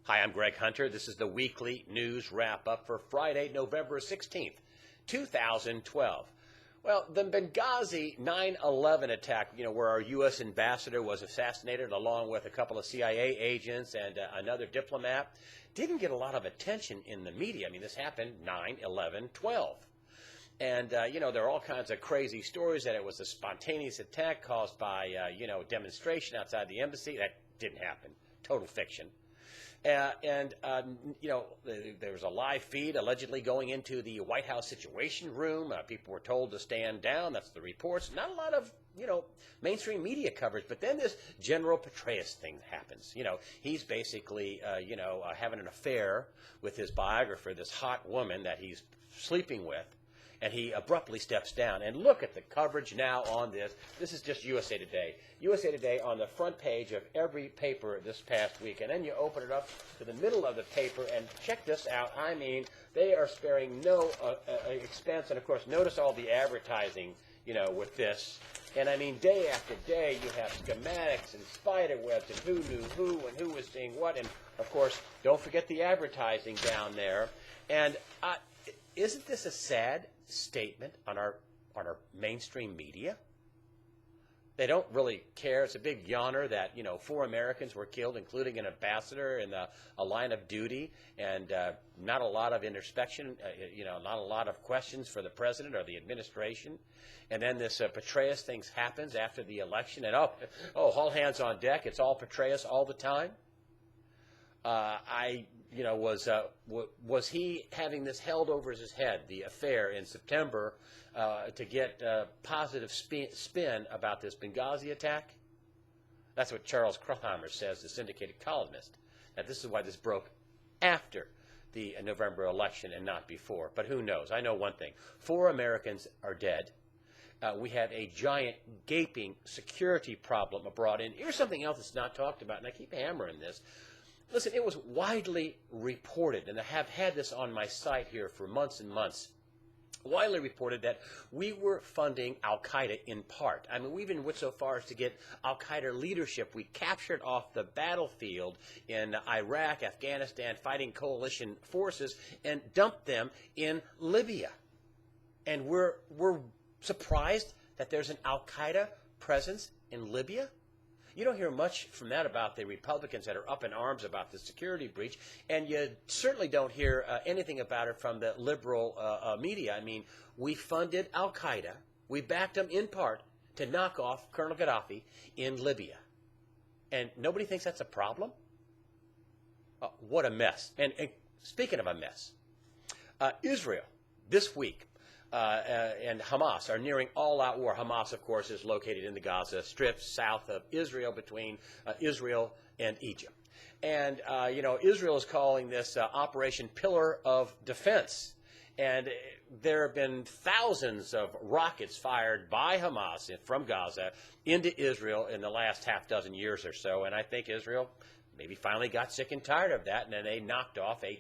Hi, I'm Greg Hunter. This is the weekly news wrap-up for Friday, November 16th, 2012. Well, the Benghazi 9/11 attack, where our U.S. ambassador was assassinated along with a couple of CIA agents and another diplomat, didn't get a lot of attention in the media. I mean, this happened 9/11/12. And, there are all kinds of crazy stories that it was a spontaneous attack caused by, demonstration outside the embassy. That didn't happen. Total fiction. There was a live feed allegedly going into the White House Situation Room. People were told to stand down. That's the reports. Not a lot of, mainstream media coverage. But then this General Petraeus thing happens. He's basically, having an affair with his biographer, this hot woman that he's sleeping with. And he abruptly steps down. And look at the coverage now on this. This is just USA Today. USA Today on the front page of every paper this past week. And then you open it up to the middle of the paper and check this out. I mean, they are sparing no expense. And, of course, notice all the advertising, with this. And, I mean, day after day you have schematics and spider webs and who knew who and who was seeing what. And, of course, don't forget the advertising down there. And isn't this a sad statement on our mainstream media? They don't really care. It's a big yawner that 4 Americans were killed, including an ambassador in a line of duty, and not a lot of introspection. Not a lot of questions for the president or the administration. And then this Petraeus thing happens after the election, and all hands on deck. It's all Petraeus all the time. Was he having this held over his head, the affair in September, to get positive spin about this Benghazi attack? That's what Charles Krauthammer says, the syndicated columnist. Now, this is why this broke after the November election and not before. But who knows? I know one thing. 4 Americans are dead. We have a giant, gaping security problem abroad. And here's something else that's not talked about, and I keep hammering this. Listen, it was widely reported, and I have had this on my site here for months and months, widely reported that we were funding al-Qaeda in part. I mean, we even went so far as to get al-Qaeda leadership. We captured off the battlefield in Iraq, Afghanistan, fighting coalition forces, and dumped them in Libya. And we're surprised that there's an al-Qaeda presence in Libya? You don't hear much from that about the Republicans that are up in arms about the security breach, and you certainly don't hear anything about it from the liberal media. I mean, we funded al-Qaeda. We backed them in part to knock off Colonel Gaddafi in Libya. And nobody thinks that's a problem? What a mess. And speaking of a mess, Israel this week and Hamas are nearing all-out war. Hamas, of course, is located in the Gaza Strip, south of Israel, between Israel and Egypt. And, Israel is calling this Operation Pillar of Defense. And there have been thousands of rockets fired by Hamas from Gaza into Israel in the last half dozen years or so. And I think Israel maybe finally got sick and tired of that, and then they knocked off the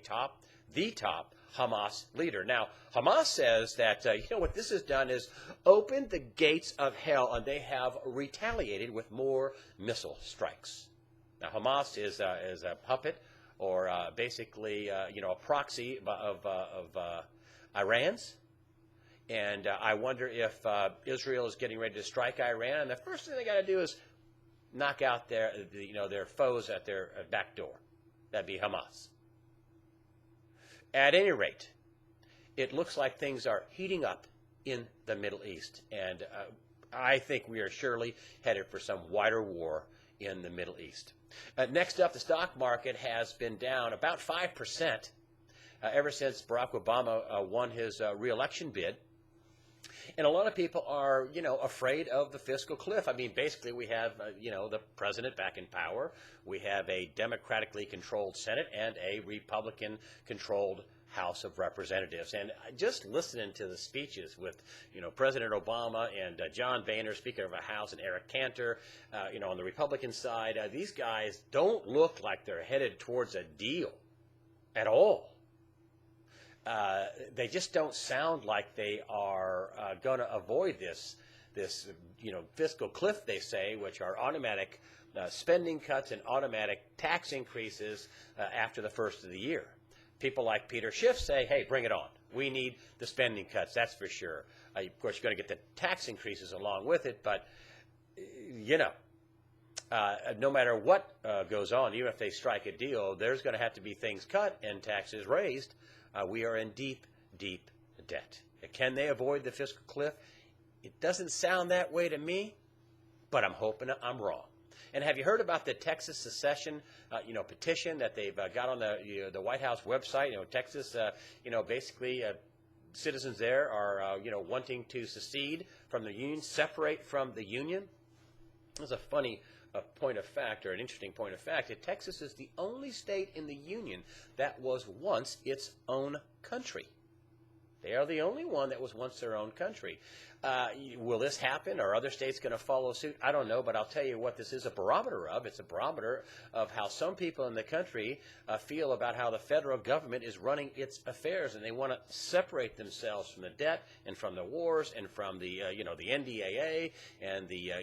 top Hamas leader. Now, Hamas says that, what this has done is opened the gates of hell, and they have retaliated with more missile strikes. Now, Hamas is a puppet, or basically, a proxy of Iran's. And I wonder if Israel is getting ready to strike Iran, and the first thing they got to do is knock out their foes at their back door. That'd be Hamas. At any rate, it looks like things are heating up in the Middle East, and I think we are surely headed for some wider war in the Middle East. Next up, the stock market has been down about 5% ever since Barack Obama won his re-election bid. And a lot of people are, afraid of the fiscal cliff. I mean, basically we have, the president back in power. We have a democratically controlled Senate and a Republican-controlled House of Representatives. And just listening to the speeches with, President Obama and John Boehner, Speaker of the House, and Eric Cantor, on the Republican side, these guys don't look like they're headed towards a deal at all. They just don't sound like they are going to avoid this fiscal cliff, they say, which are automatic spending cuts and automatic tax increases after the first of the year. People like Peter Schiff say, hey, bring it on. We need the spending cuts, that's for sure. Of course, you're going to get the tax increases along with it, but, no matter what goes on, even if they strike a deal, there's going to have to be things cut and taxes raised. We are in deep, deep debt. Can they avoid the fiscal cliff? It doesn't sound that way to me, but I'm hoping I'm wrong. And have you heard about the Texas secession, petition that they've got on the White House website? Texas, basically citizens there are, wanting to secede from the union, separate from the union. There's a funny point of fact, or an interesting point of fact, that Texas is the only state in the union that was once its own country. They are the only one that was once their own country. Will this happen? Are other states going to follow suit? I don't know, but I'll tell you what this is a barometer of. It's a barometer of how some people in the country feel about how the federal government is running its affairs, and they want to separate themselves from the debt and from the wars and from the the NDAA and the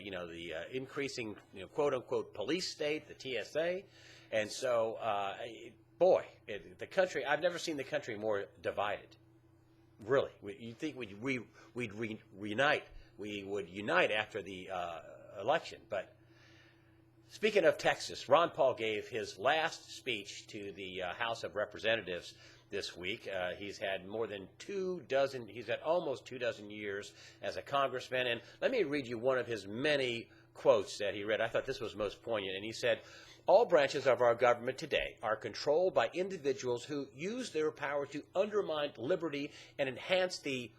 increasing quote unquote police state, the TSA, and so the country. I've never seen the country more divided. Really, you'd think we'd reunite. We would unite after the election. But speaking of Texas, Ron Paul gave his last speech to the House of Representatives this week. He's had more than 24. He's had almost 24 years as a congressman. And let me read you one of his many quotes that he read. I thought this was most poignant. And he said, all branches of our government today are controlled by individuals who use their power to undermine liberty and enhance the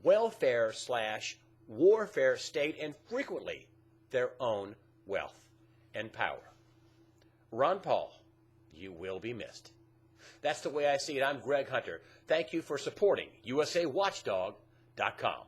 welfare/warfare state and frequently their own wealth and power. Ron Paul, you will be missed. That's the way I see it. I'm Greg Hunter. Thank you for supporting USAWatchdog.com.